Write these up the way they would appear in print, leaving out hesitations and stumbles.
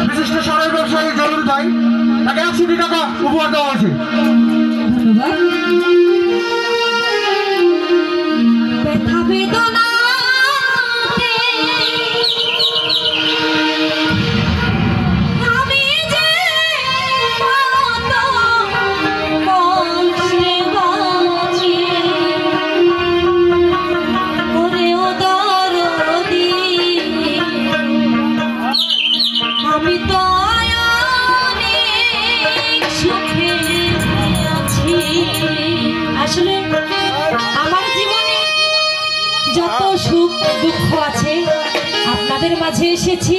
বিশিষ্ট সারের ব্যবসায়ী জরুরি ভাই তাকে 100 টাকা উপহার দেওয়া হয়েছে। আসলে আমার জীবনে যত সুখ দুঃখ আছে আপনাদের মাঝে এসেছি।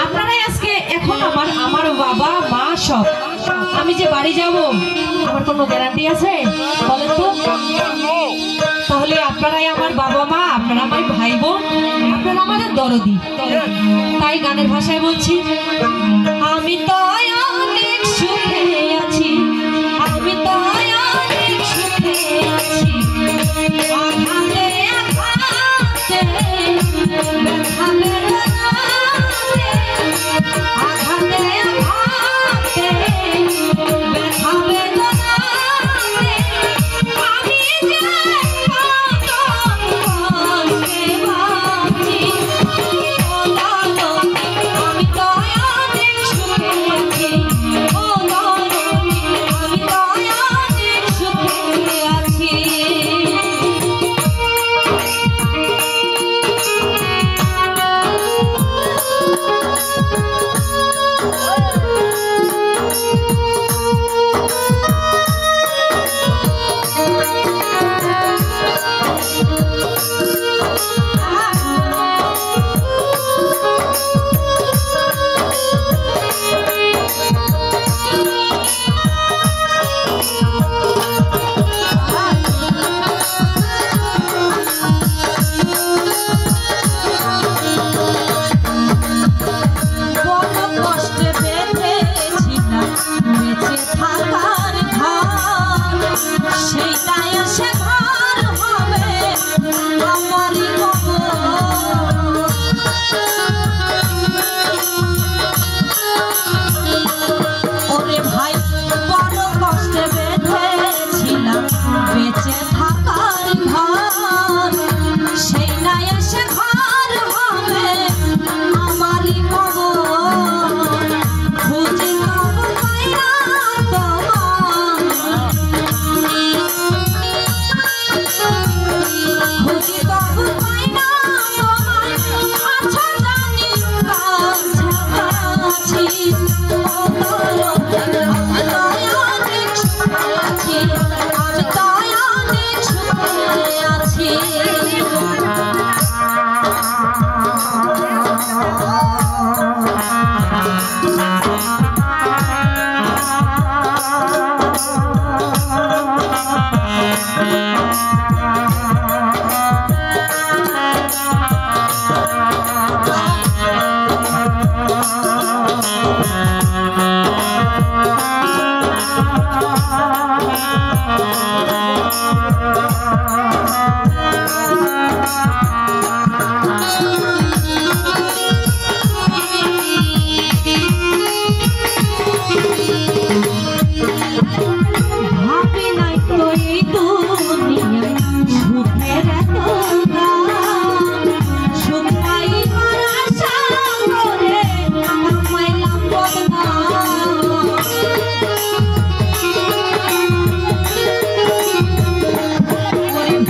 আপনারাই আজকে এখন আমার বাবা মা সব। আমি যে বাড়ি যাব আমার কোনো গ্যারান্টি আছে বলেন তো? তাহলে আপনারাই আমার বাবা মা, আপনারা আমার ভাই বোন, আপনারা আমাদের দরদি। তাই গানের ভাষায় বলছি, আমি তো অনেক সুখে আছি, আমি তো অনেক সুখে আছি, আঘাতে আঘাতে ব্যথা বেদনাতে, আঘাতে আঘাতে ব্যথা বেদনাতে আমি যে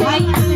ভাই